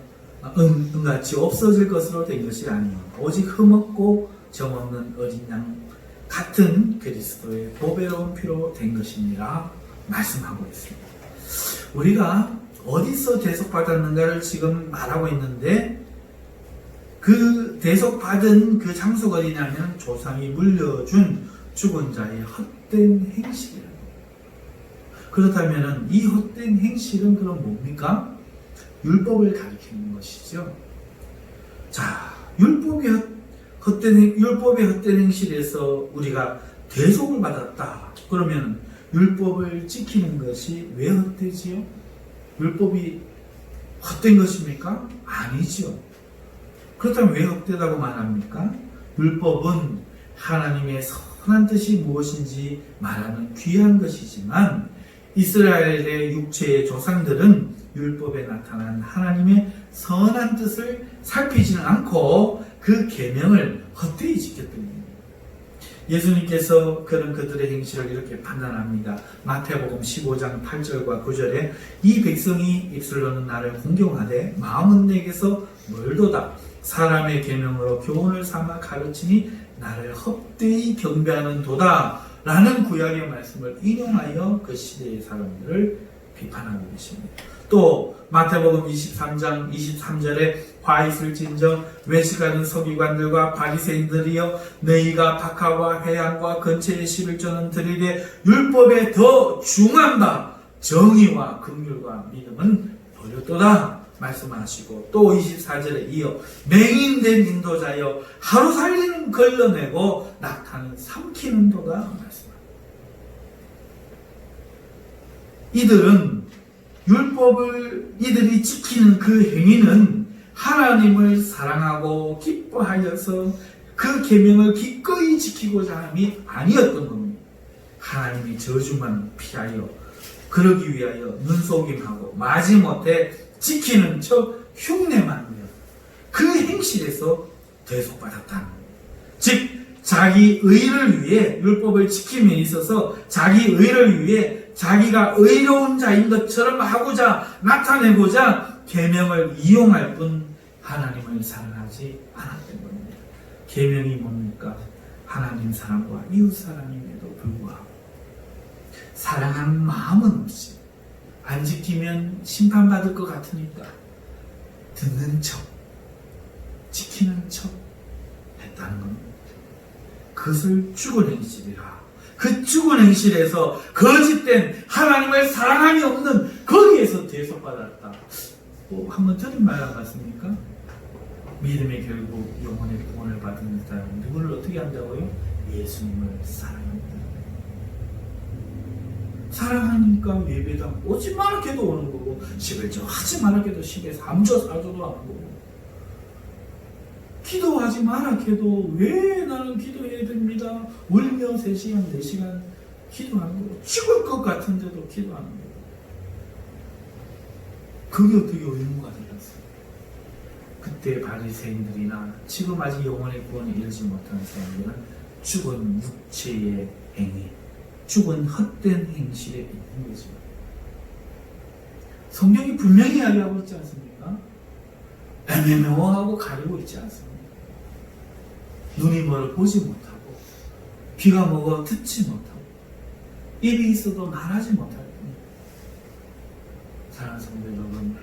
은같이 없어질 것으로 된 것이 아니요 오직 흠없고 정없는 어린 양 같은 그리스도의 보배로운 피로 된 것이니라 말씀하고 있습니다. 우리가 어디서 대속받았는가를 지금 말하고 있는데 그 대속받은 그 장소가 어디냐면 조상이 물려준 죽은 자의 헛된 행실이라고. 그렇다면 이 헛된 행실은 그럼 뭡니까? 율법을 가리키는 것이죠. 자, 율법의 헛된 행실에서 우리가 대속을 받았다. 그러면 율법을 지키는 것이 왜 헛되지요? 율법이 헛된 것입니까? 아니죠. 그렇다면 왜 헛되다고 말합니까? 율법은 하나님의 선한 뜻이 무엇인지 말하는 귀한 것이지만 이스라엘의 육체의 조상들은 율법에 나타난 하나님의 선한 뜻을 살피지는 않고 그 계명을 헛되이 지켰던 겁니다. 예수님께서 그들의 행실을 이렇게 판단합니다. 마태복음 15장 8절과 9절에 이 백성이 입술로는 나를 공경하되 마음은 내게서 멀도다. 사람의 계명으로 교훈을 삼아 가르치니 나를 헛되이 경배하는 도다. 라는 구약의 말씀을 인용하여 그 시대의 사람들을 비판하고 계십니다. 또 마태복음 23장 23절에 화 있을진저 외식하는 서기관들과 바리새인들이여 너희가 박하와 회양과 근처의 11조는 드리되 율법에 더 중한다. 정의와 긍휼과 믿음은 버렸도다 말씀하시고 또 24절에 이어 맹인된 인도자여 하루살이는 걸러내고 낙타는 삼키는도다 말씀합니다. 이들은 율법을 이들이 지키는 그 행위는 하나님을 사랑하고 기뻐하여서 그 계명을 기꺼이 지키고자 함이 아니었던 겁니다. 하나님이 저주만 피하여 그러기 위하여 눈속임하고 마지못해 지키는 척 흉내만 내어 그 행실에서 대속받았다는 겁니다. 즉 자기 의를 위해 율법을 지킴에 있어서 자기 의를 위해 자기가 의로운 자인 것처럼 하고자 나타내고자 계명을 이용할 뿐 하나님을 사랑하지 않았던 겁니다. 계명이 뭡니까? 하나님 사랑과 이웃 사랑임에도 불구하고 사랑하는 마음은 없이 안 지키면 심판받을 것 같으니까 듣는 척, 지키는 척 했다는 겁니다. 그것을 죽은 행실이라. 그 죽은 행실에서 거짓된 하나님을 사랑함이 없는 거기에서 대속받았다. 한번 들은 말 안 같습니까? 믿음의 결국 영혼의 구원을 받은 사람은 누구를 어떻게 한다고요? 예수님을 사랑합니다. 사랑하니까 예배당 오지 말아게도 오는 거고 11조 하지 말아게도 10에서 3조 4조도 하는 거고 기도하지 말아게도 왜 나는 기도해야 됩니다. 울며 3시간 4시간 기도하는 거고 죽을 것 같은데도 기도하는 거고 그게 어떻게 의무가 되겠어요? 그때 바리새인들이나 지금 아직 영혼의 구원에 이르지 못한 사람들은 죽은 육체의 행위 죽은 헛된 행실에 있는 거죠. 성경이 분명히 이야기하고 있지 않습니까? 애매모호하고 가리고 있지 않습니까? 눈이 멀어 보지 못하고 귀가 먹어 듣지 못하고 입이 있어도 말하지 못할 뿐이에요. 사랑하는 성도 여러분,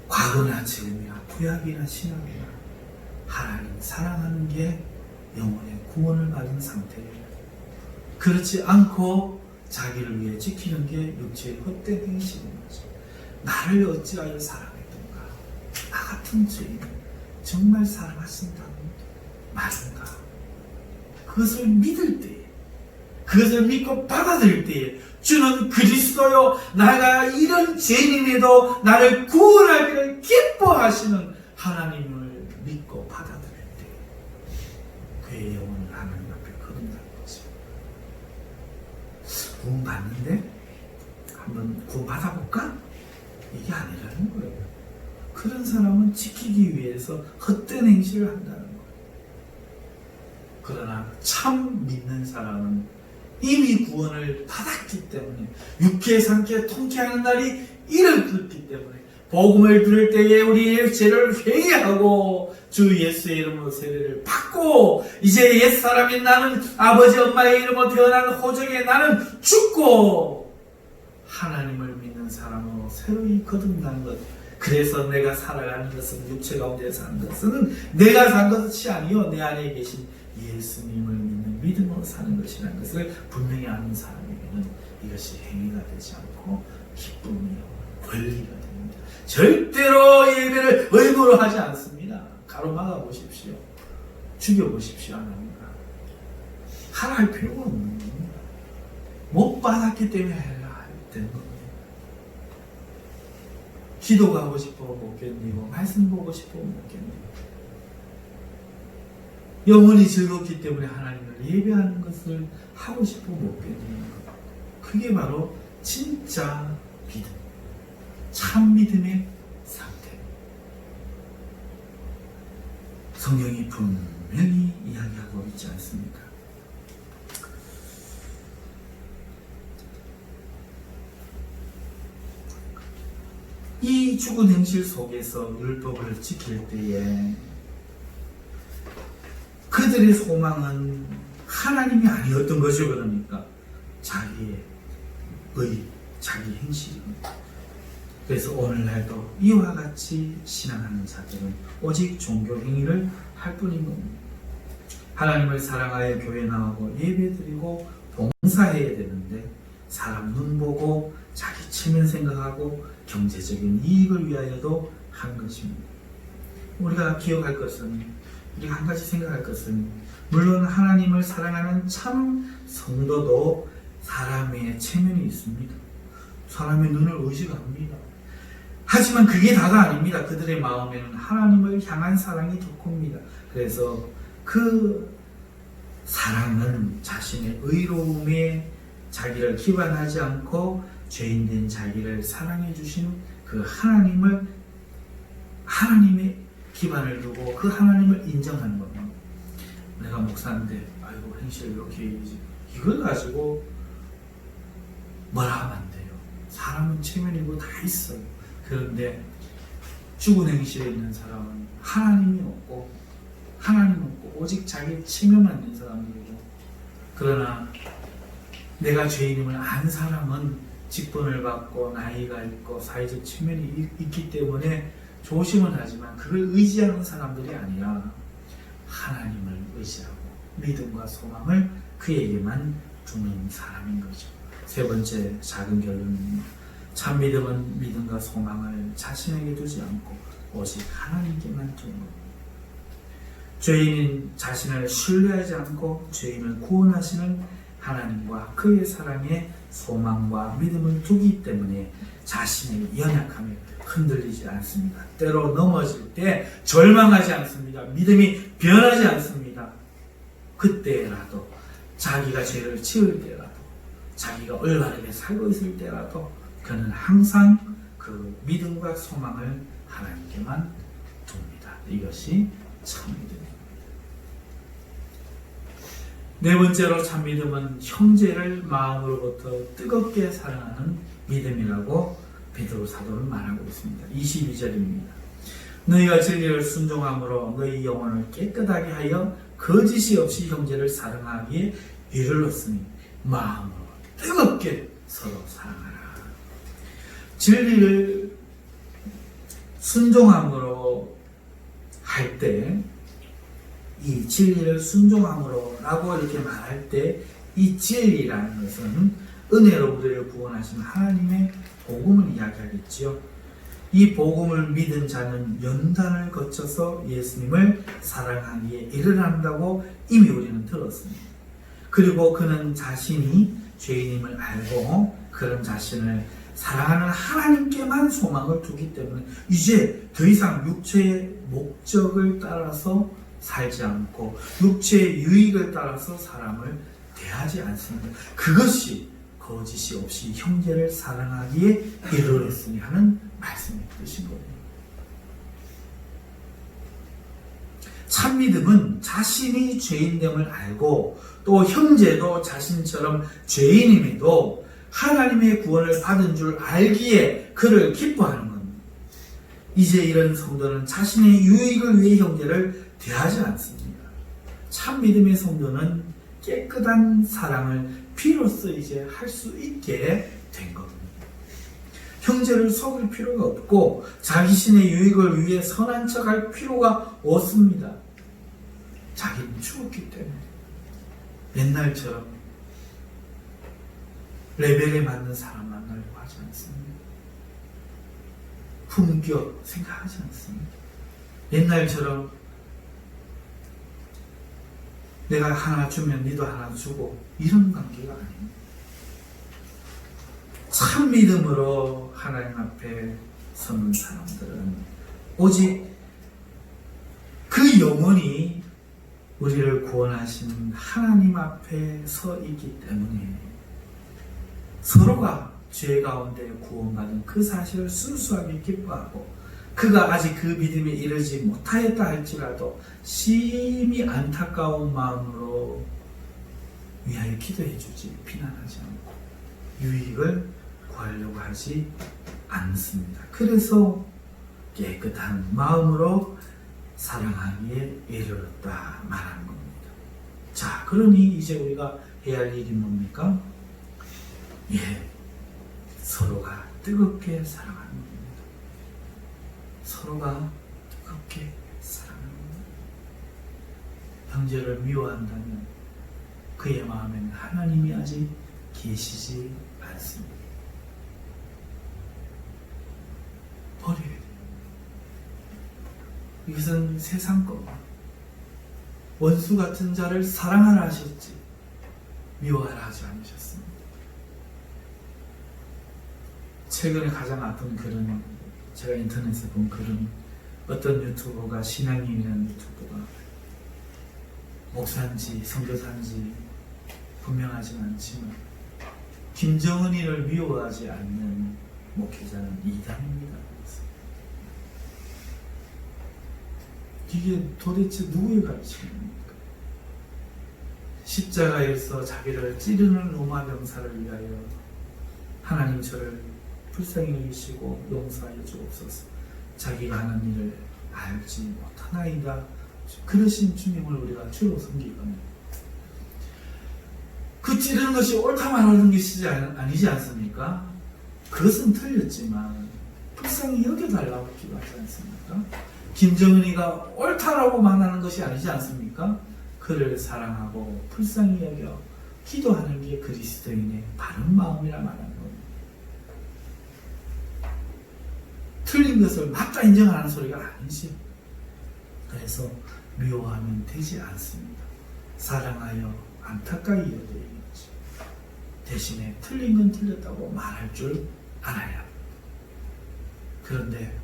과거나 지금이나 구약이나 신약이나 하나님 사랑하는 게 영혼의 구원을 받은 상태예요. 그렇지 않고 자기를 위해 지키는 게 육체의 헛된 행실인 거죠. 나를 어찌하여 사랑했던가? 나 같은 죄인 정말 사랑하신다는 말인가? 그것을 믿을 때에, 그것을 믿고 받아들일 때에 주는 그리스도요 나가 이런 죄인임에도 나를 구원하기를 기뻐하시는 하나님을 믿고 받아들일 때 그의 영혼을 하나님 앞에 거둔다는 거죠. 구원 받는데 한번 구원 받아볼까? 이게 아니라는 거예요. 그런 사람은 지키기 위해서 헛된 행실을 한다는 거예요. 그러나 참 믿는 사람은 이미 구원을 받았기 때문에 육회, 상쾌, 통쾌하는 날이 이르렀기 때문에 복음을 들을 때에 우리의 죄를 회개하고 주 예수의 이름으로 세례를 받고 이제 옛사람인 나는 아버지 엄마의 이름으로 태어난 호적의 나는 죽고 하나님을 믿는 사람으로 새로이 거듭난 것. 그래서 내가 살아가는 것은 육체 가운데 사는 것은 내가 산 것이 아니요 내 안에 계신 예수님을 믿는 믿음으로 사는 것이라는 것을 분명히 아는 사람에게는 이것이 행위가 되지 않고 기쁨이요 권리가 됩니다. 절대로 예배를 의무로 하지 않습니다. 가로막아 보십시오. 죽여보십시오. 하나님과 하라 할 필요가 없는 겁니다. 못 받았기 때문에 해야 되는 겁니다. 기도 가고 싶어 못 견디고 말씀 보고 싶어 못 견디고 영혼이 즐겁기 때문에 하나님을 예배하는 것을 하고 싶어 못 견디는 것. 그게 바로 진짜 믿음, 참 믿음의 상태. 성경이 분명히 이야기하고 하고 있지 않습니까? 이 죽은 행실 속에서 율법을 지킬 때에 그들의 소망은 하나님이 아니었던 것이죠. 그러니까 자기의 자기 행실입니다. 그래서 오늘날도 이와 같이 신앙하는 자들은 오직 종교 행위를 할 뿐인 겁니다. 하나님을 사랑하여 교회 나오고 예배드리고 봉사해야 되는데 사람 눈 보고 자기 체면 생각하고 경제적인 이익을 위하여도 한 것입니다. 우리가 기억할 것은, 우리가 한 가지 생각할 것은, 물론 하나님을 사랑하는 참 성도도 사람의 체면이 있습니다. 사람의 눈을 의식합니다. 하지만 그게 다가 아닙니다. 그들의 마음에는 하나님을 향한 사랑이 더 큽니다. 그래서 그 사랑은 자신의 의로움에 자기를 기반하지 않고 죄인된 자기를 사랑해 주신 그 하나님의 기반을 두고 그 하나님을 인정하는 겁니다. 내가 목사인데 아이고 행실 이렇게 얘기지, 이걸 가지고 뭐라 하면 안 돼요. 사람은 체면이고 다 있어요. 그런데 죽은 행실에 있는 사람은 하나님 없고 오직 자기 체면만 있는 사람들이고, 그러나 내가 죄인임을 안 사람은 직분을 받고 나이가 있고 사회적 체면이 있기 때문에 조심은 하지만 그걸 의지하는 사람들이 아니라 하나님을 의지하고 믿음과 소망을 그에게만 두는 사람인 거죠. 세 번째 작은 결론입니다. 참 믿음은 믿음과 소망을 자신에게 두지 않고 오직 하나님께만 두는 겁니다. 죄인인 자신을 신뢰하지 않고 죄인을 구원하시는 하나님과 그의 사랑에 소망과 믿음을 두기 때문에 자신의 연약함에 흔들리지 않습니다. 때로 넘어질 때 절망하지 않습니다. 믿음이 변하지 않습니다. 그때라도 자기가 죄를 지을 때라도 자기가 올바르게 살고 있을 때라도 그는 항상 그 믿음과 소망을 하나님께만 둡니다. 이것이 참 믿음입니다. 네 번째로 참 믿음은 형제를 마음으로부터 뜨겁게 사랑하는 믿음이라고 베드로 사도는 말하고 있습니다. 22절입니다. 너희가 진리를 순종함으로 너희 영혼을 깨끗하게 하여 거짓이 없이 형제를 사랑하기에 이르렀으니 마음으로 뜨겁게 서로 사랑하라. 진리를 순종함으로 할 때, 이 진리를 순종함으로 라고 이렇게 말할 때 이 진리라는 것은 은혜로 우리를 구원하신 하나님의 복음을 이야기하겠지요. 이 복음을 믿은 자는 연단을 거쳐서 예수님을 사랑하기에 이르는다고 이미 우리는 들었습니다. 그리고 그는 자신이 죄인임을 알고 그런 자신을 사랑하는 하나님께만 소망을 두기 때문에 이제 더 이상 육체의 목적을 따라서 살지 않고 육체의 유익을 따라서 사람을 대하지 않습니다. 그것이 거짓이 없이 형제를 사랑하기에 이르렀으니 하는 말씀의 뜻인 거예요. 참 믿음은 자신이 죄인됨을 알고 또 형제도 자신처럼 죄인임에도 하나님의 구원을 받은 줄 알기에 그를 기뻐하는 겁니다. 이제 이런 성도는 자신의 유익을 위해 형제를 대하지 않습니다. 참 믿음의 성도는 깨끗한 사랑을 비로소 이제 할 수 있게 된 겁니다. 형제를 속일 필요가 없고 자기신의 유익을 위해 선한 척할 필요가 없습니다. 자기는 죽었기 때문에 옛날처럼 레벨에 맞는 사람 만나려고 하지 않습니다. 품격 생각하지 않습니다. 옛날처럼 내가 하나 주면 너도 하나 주고 이런 관계가 아닙니다. 참 믿음으로 하나님 앞에 서는 사람들은 오직 그 영혼이 우리를 구원하신 하나님 앞에 서 있기 때문에 서로가 죄 가운데 구원받은 그 사실을 순수하게 기뻐하고 그가 아직 그 믿음에 이르지 못하였다 할지라도 심히 안타까운 마음으로 위하여 기도해 주지 비난하지 않고 유익을 구하려고 하지 않습니다. 그래서 깨끗한 마음으로 사랑하기에 이르렀다 말하는 겁니다. 자, 그러니 이제 우리가 해야 할 일이 뭡니까? 서로가 뜨겁게 사랑하는 겁니다. 서로가 뜨겁게 사랑하는 겁니다. 형제를 미워한다면 그의 마음에는 하나님이 아직 계시지 않습니다. 버려야 돼요. 이것은 세상 것. 원수 같은 자를 사랑하라 하셨지 미워하라 하지 않으셨습니다. 최근에 가장 아픈 글은 제가 인터넷에 본 글은 어떤 유튜버가 신앙인이라는 유튜버가 목사인지 선교사인지 분명하진 않지만 김정은이를 미워하지 않는 목회자는 이단입니다. 이게 도대체 누구의 가르침입니까? 십자가에서 자기를 찌르는 로마 병사를 위하여 하나님 저를 불쌍히 여기시고 용서하여 주옵소서. 자기가 하는 일을 알지 못하나이다. 그러신 주님을 우리가 주로 섬기거든요. 그 찌르는 것이 옳다 말하는 것이지 아니지 않습니까? 그것은 틀렸지만 불쌍히 여겨달라고 기도하지 않습니까? 김정은이가 옳다라고 말하는 것이 아니지 않습니까? 그를 사랑하고 불쌍히 여겨 기도하는 게 그리스도인의 바른 마음이라 말하는 겁니다. 틀린 것을 맞다 인정하는 소리가 아니지. 그래서 미워하면 되지 않습니다. 사랑하여 안타까이 여겨야지. 대신에 틀린 건 틀렸다고 말할 줄 알아야 합니다. 그런데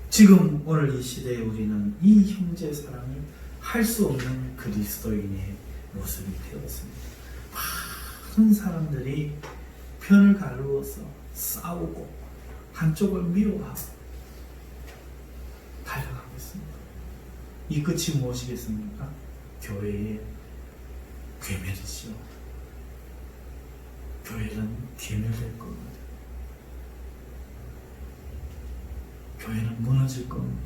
지금 오늘 이 시대에 우리는 이 형제 사랑을 할 수 없는 그리스도인의 모습이 되었습니다. 많은 사람들이 편을 가르어서 싸우고 한쪽을 미워하고 달려가고 있습니다. 이 끝이 무엇이겠습니까? 교회의 괴멸이지요. 교회는 괴멸될 겁니다. 교회는 무너질 겁니다.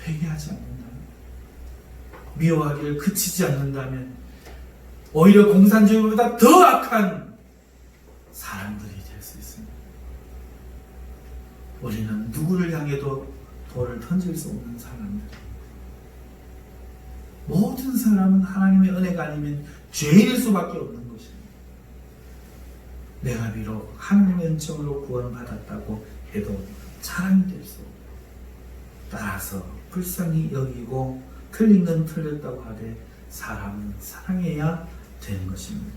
회개하지 않는다면, 미워하기를 그치지 않는다면 오히려 공산주의보다 더 악한 사람들이 될 수 있습니다. 우리는 누구를 향해도 돌을 던질 수 없는 사람들. 모든 사람은 하나님의 은혜가 아니면 죄인일 수밖에 없는 것입니다. 내가 비록 하나님의 은총으로 구원받았다고 해도 자랑이 될 수 없고, 따라서 불쌍히 여기고 틀린 건 틀렸다고 하되 사람은 사랑해야 되는 것입니다.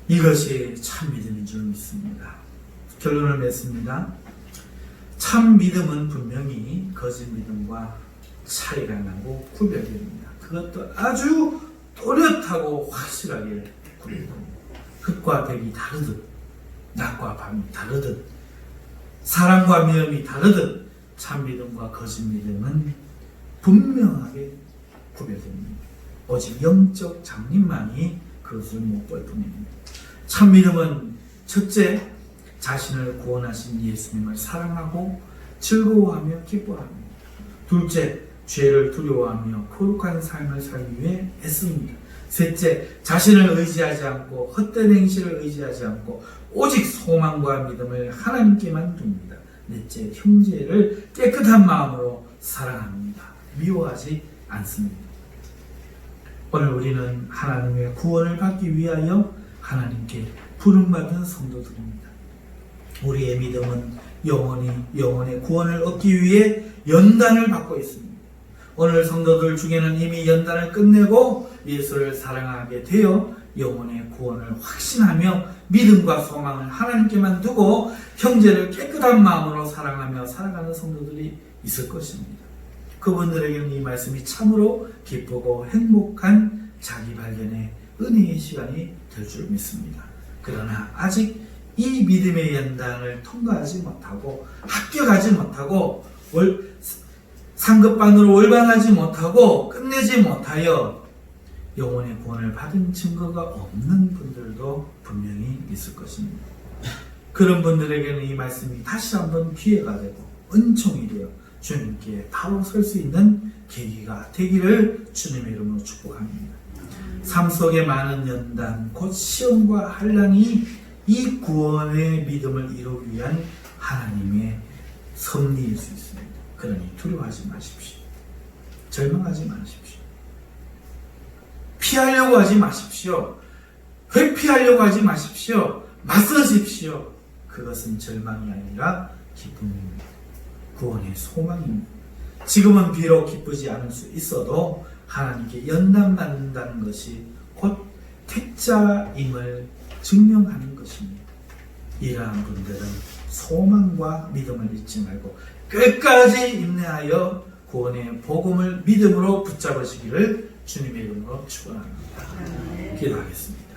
이것이 참 믿음인 줄 믿습니다. 결론을 맺습니다. 참 믿음은 분명히 거짓 믿음과 차이가 나고 구별됩니다. 그것도 아주 또렷하고 확실하게 구별됩니다. 흙과 백이 다르듯, 낮과 밤이 다르듯, 사랑과 미움이 다르듯 참 믿음과 거짓 믿음은 분명하게 구별됩니다. 오직 영적 장님만이 그것을 못 볼 뿐입니다. 참 믿음은 첫째, 자신을 구원하신 예수님을 사랑하고 즐거워하며 기뻐합니다. 둘째, 죄를 두려워하며 거룩한 삶을 살기 위해 애씁니다. 셋째, 자신을 의지하지 않고 헛된 행실을 의지하지 않고 오직 소망과 믿음을 하나님께만 둡니다. 넷째, 형제를 깨끗한 마음으로 사랑합니다. 미워하지 않습니다. 오늘 우리는 하나님의 구원을 받기 위하여 하나님께 부름받은 성도들입니다. 우리의 믿음은 영혼의 구원을 얻기 위해 연단을 받고 있습니다. 오늘 성도들 중에는 이미 연단을 끝내고 예수를 사랑하게 되어 영혼의 구원을 확신하며 믿음과 소망을 하나님께만 두고 형제를 깨끗한 마음으로 사랑하며 살아가는 성도들이 있을 것입니다. 그분들에게는 이 말씀이 참으로 기쁘고 행복한 자기 발견의 은혜의 시간이 될 줄 믿습니다. 그러나 아직 이 믿음의 연단을 통과하지 못하고 합격하지 못하고 상급반으로 올반하지 못하고 끝내지 못하여 영혼의 구원을 받은 증거가 없는 분들도 분명히 있을 것입니다. 그런 분들에게는 이 말씀이 다시 한번 기회가 되고 은총이 되어 주님께 바로 설 수 있는 계기가 되기를 주님의 이름으로 축복합니다. 삶 속에 많은 연단, 곧 시험과 환난이 이 구원의 믿음을 이루기 위한 하나님의 섭리일 수 있습니다. 그러니 두려워하지 마십시오. 절망하지 마십시오. 피하려고 하지 마십시오. 회피하려고 하지 마십시오. 맞서십시오. 그것은 절망이 아니라 기쁨입니다. 구원의 소망입니다. 지금은 비록 기쁘지 않을 수 있어도 하나님께 연단받는다는 것이 곧 택자임을 증명하는 것입니다. 이러한 분들은 소망과 믿음을 잊지 말고 끝까지 인내하여 구원의 복음을 믿음으로 붙잡으시기를 주님의 이름으로 축원합니다. 기도하겠습니다.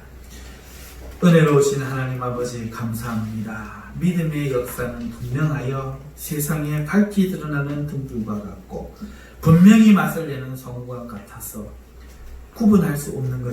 은혜로우신 하나님 아버지 감사합니다. 믿음의 역사는 분명하여 세상에 밝히 드러나는 등불과 같고 분명히 맛을 내는 성과 같아서 구분할 수 없는 것이